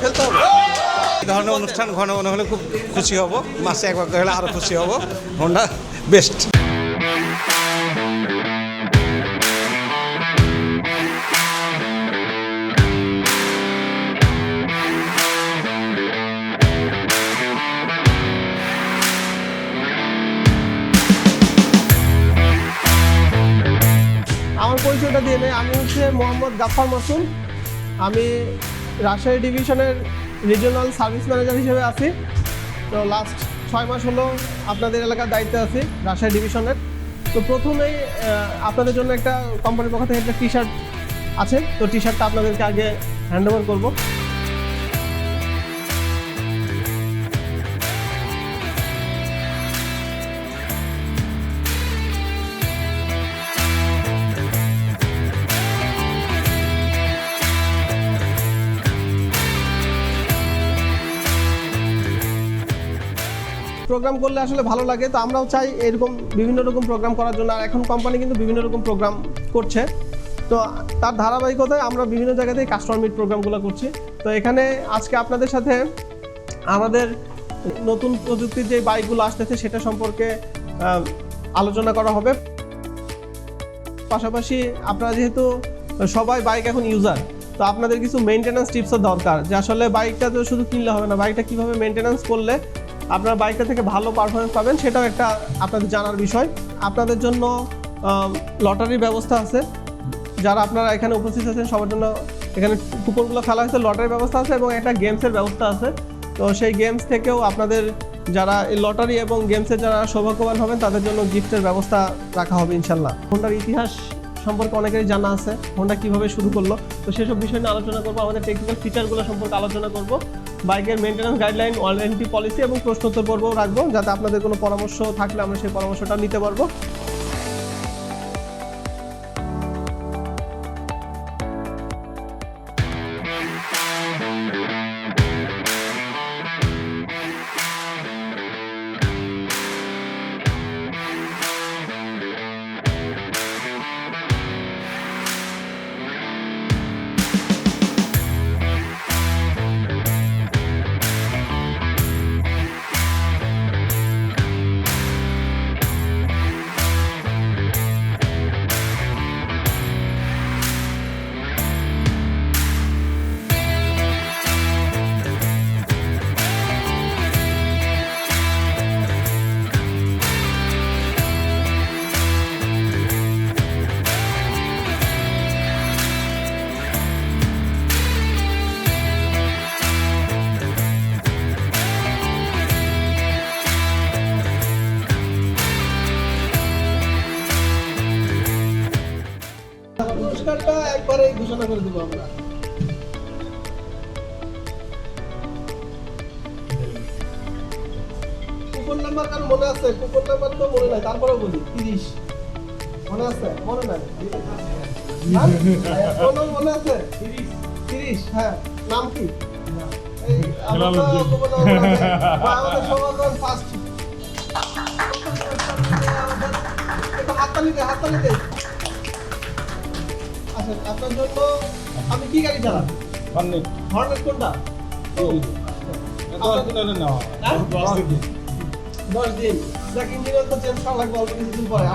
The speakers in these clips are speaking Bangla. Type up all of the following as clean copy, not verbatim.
ফেলতে হবে এই ধরনের অনুষ্ঠান ঘন ঘন হলে খুব খুশি হব, মাসে একবার হলে আরও খুশি হব। Honda best. আমার পরিচয়টা দিয়ে নেই, আমি হচ্ছে মোহাম্মদ গাফফার মাসুম। আমি রাজশাহী ডিভিশনের রিজিওনাল সার্ভিস ম্যানেজার হিসেবে আছি। তো লাস্ট 6 মাস হলো আপনাদের এলাকার দায়িত্বে আছি রাজশাহী ডিভিশনের। তো প্রথমেই আপনাদের জন্য একটা কোম্পানির পক্ষ থেকে একটা টি শার্ট আছে, তো টি শার্টটা আপনাদেরকে আগে হ্যান্ড ওভার করবো। প্রোগ্রাম করলে আসলে ভালো লাগে, তো আমরাও চাই এরকম বিভিন্ন রকম প্রোগ্রাম করার জন্য। আর এখন কোম্পানি কিন্তু বিভিন্ন রকম প্রোগ্রাম করছে, তো তার ধারাবাহিকতায় আমরা বিভিন্ন জায়গাতেই কাস্টমার মিট প্রোগ্রামগুলো করছি। তো এখানে আজকে আপনাদের সাথে আমাদের নতুন প্রযুক্তির যে বাইকগুলো আসতেছে সেটা সম্পর্কে আলোচনা করা হবে। পাশাপাশি আপনারা যেহেতু সবাই বাইক এখন ইউজার, তো আপনাদের কিছু মেনটেন্যান্স টিপসও দরকার, যে আসলে বাইকটা তো শুধু কিনলে হবে না, বাইকটা কীভাবে মেনটেন্যান্স করলে আপনারা বাইকটা থেকে ভালো পারফরমেন্স পাবেন সেটাও একটা আপনাদের জানার বিষয়। আপনাদের জন্য লটারির ব্যবস্থা আছে, যারা আপনারা এখানে উপস্থিত আছেন সবার জন্য এখানে কুপনগুলো ফেলা হয়েছে, লটারির ব্যবস্থা আছে এবং একটা গেমসের ব্যবস্থা আছে। তো সেই গেমস থেকেও আপনাদের যারা এই লটারি এবং গেমসের যারা সৌভাগ্যবান হবেন তাদের জন্য গিফটের ব্যবস্থা রাখা হবে ইনশাল্লাহ। হোন্ডার ইতিহাস সম্পর্কে অনেকেরই জানা আছে, হোন্ডা কীভাবে শুরু করলো, তো সেসব বিষয় নিয়ে আলোচনা করবো। আমাদের টেকনিক্যাল ফিচারগুলো সম্পর্কে আলোচনা করব, বাইকের মেনটেন্যান্স গাইডলাইন, ওয়ারেন্টি পলিসি এবং প্রশ্নোত্তর পর্বও রাখবো, যাতে আপনাদের কোনো পরামর্শ থাকলে আমরা সেই পরামর্শটা নিতে পারবো। পুরস্কারটা একবারেই ঘোষণা করে দেবো আমরা। কুপন নাম্বার কার মনে আছে? কুপন নাম্বার তো মনে নাই, তারপরেও বলি 30 মনে আছে? মনে নাই? কোন মনে আছে? 30 হ্যাঁ। নাম কি? এই আমরা কুপন নাম্বার আমাদের সমাগম ফার্স্ট। হাততালিতে আচ্ছা, আপনার জন্য আমি কি গাড়ি চালান? হর্নেট কোনটা? 10 দিন। দেখ ইঞ্জিনিয়ার তো চেঞ্জ করা লাগবে অল্প কিছুদিন পরে।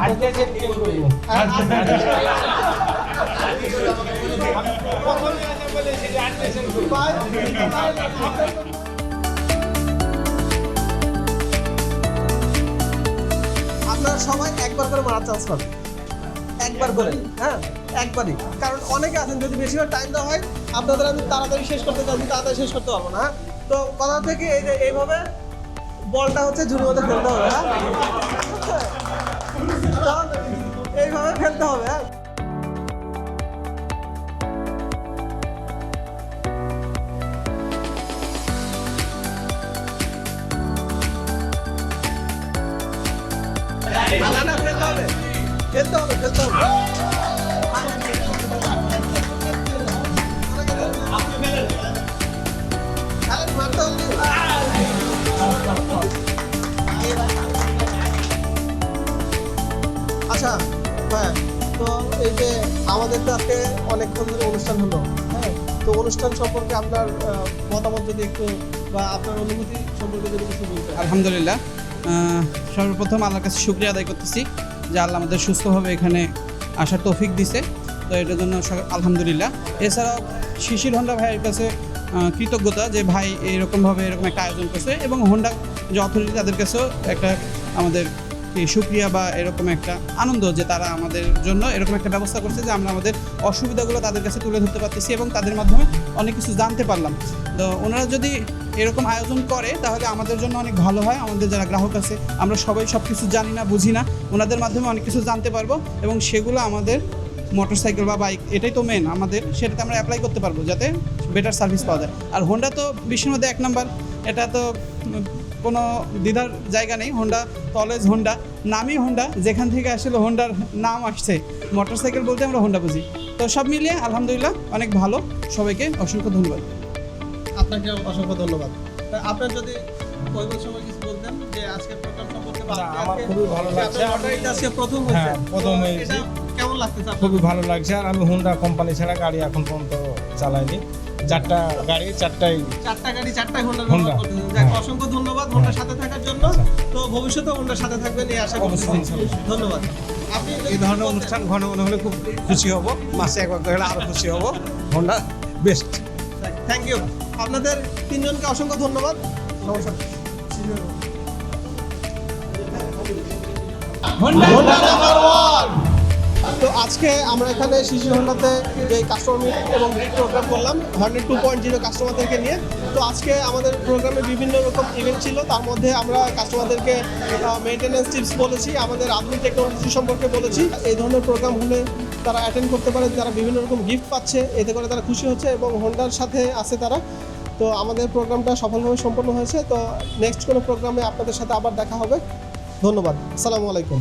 আপনারা সবাই একবার করে মারার চান্স পাবেন, একবার করে, হ্যাঁ একবারই। কারণ অনেকে আছেন যদি বেশিরভাগ টাইম দেওয়া হয় আপনাদের আমি তাড়াতাড়ি শেষ করতে চাচ্ছি, তাড়াতাড়ি শেষ করতে পারবো না। তো কথা থেকে এই যে এইভাবে বলটা হচ্ছে ঝুড়ির মধ্যে ফেলতে হবে, হ্যাঁ এইভাবে ফেলতে হবে, হ্যাঁ। ফেলতে হবে আচ্ছা হ্যাঁ, তো তো এই যে আমাদের তো আজকে অনেকক্ষণ ধরে অনুষ্ঠান হলো, হ্যাঁ, তো অনুষ্ঠান সম্পর্কে আপনার মতামত যদি একটু বা আপনার অনুভূতি সম্পর্কে যদি কিছু বলতেন। আলহামদুলিল্লাহ, সর্বপ্রথম আল্লাহর কাছে শুকরিয়া আদায় করতেছি যে আল্লাহ আমাদের সুস্থভাবে এখানে আসার তৌফিক দিছে, তো এটার জন্য আলহামদুলিল্লাহ। এছাড়াও শিশির হোন্ডা ভাইয়ের কাছে কৃতজ্ঞতা যে ভাই এরকমভাবে এরকম একটা আয়োজন করছে, এবং হোন্ডা যে অথরিটি তাদের কাছেও একটা আমাদের শুকরিয়া বা এরকম একটা আনন্দ যে তারা আমাদের জন্য এরকম একটা ব্যবস্থা করছে যে আমরা আমাদের অসুবিধাগুলো তাদের কাছে তুলে ধরতে পারতেছি এবং তাদের মাধ্যমে অনেক কিছু জানতে পারলাম। তো ওনারা যদি এরকম আয়োজন করে তাহলে আমাদের জন্য অনেক ভালো হয়। আমাদের যারা গ্রাহক আছে আমরা সবাই সব কিছু জানি না, বুঝি না, ওনাদের মাধ্যমে অনেক কিছু জানতে পারবো এবং সেগুলো আমাদের মোটরসাইকেল বা বাইক, এটাই তো মেন আমাদের, সেটাতে আমরা অ্যাপ্লাই করতে পারবো যাতে বেটার সার্ভিস পাওয়া যায়। আর হোন্ডা তো বিশ্বের মধ্যে 1 নাম্বার, এটা তো কোনো দ্বিধার জায়গা নেই। হোন্ডা তো অলওয়েজ হোন্ডা, নামই হোন্ডা, যেখান থেকে আসলে হোন্ডার নাম আসছে, মোটরসাইকেল বলতে আমরা হোন্ডা বুঝি। তো সব মিলিয়ে আলহামদুলিল্লাহ অনেক ভালো। সবাইকে অসংখ্য ধন্যবাদ। আপনাকে অসংখ্য ধন্যবাদ। তা আপনার যদি পরিবার সময় কিছু বলতেন যে আজকের প্রোগ্রাম সম্পর্কে বা আমার খুবই ভালো লাগছে। আজকে প্রথম হয়েছে, হ্যাঁ, প্রথম তো হয়েছে। এটা কেমন লাগতেছে আপনার? খুবই ভালো লাগছে। আর আমি হোন্ডা কোম্পানি ছাড়া গাড়ি এখন পর্যন্ত চালাইনি। 4টা গাড়ি 4টাই 4টা গাড়ি 4টাই হোন্ডা হোন্ডা। ব্যবহার করতেছেন। যাক, হ্যাঁ। অসংখ্য ধন্যবাদ হোন্ডার সাথে থাকার জন্য। তো ভবিষ্যতে হোন্ডার সাথে থাকবেন এই আশা করছি। অবশ্যই। ধন্যবাদ। আপনি এই ধরনের অনুষ্ঠান ঘন ঘন হলে খুব খুশি হব, মাসে একবার করে হলে আরও খুশি হব। Honda best. Thank you. আপনাদের তিনজনকে অসংখ্য ধন্যবাদ। নমস্কার। তো আজকে আমরা এখানে শিশু হোন্ডাতে যে কাস্টমার মিট এবং গ্রিড প্রোগ্রাম করলাম 102.0 কাস্টমারদেরকে নিয়ে। তো আজকে আমাদের প্রোগ্রামে বিভিন্ন রকম ইভেন্ট ছিল, তার মধ্যে আমরা কাস্টমারদেরকে মেইনটেনেন্স টিপস বলেছি, আমাদের আধুনিক টেকনোলজি সম্পর্কে বলেছি। এই ধরনের প্রোগ্রাম হলে তারা অ্যাটেন্ড করতে পারে, তারা বিভিন্ন রকম গিফট পাচ্ছে, এতে করে তারা খুশি হচ্ছে এবং হোন্ডার সাথে আছে তারা। তো আমাদের প্রোগ্রামটা সফলভাবে সম্পন্ন হয়েছে। তো নেক্সট কোনো প্রোগ্রামে আপনাদের সাথে আবার দেখা হবে। ধন্যবাদ। আসসালামু আলাইকুম।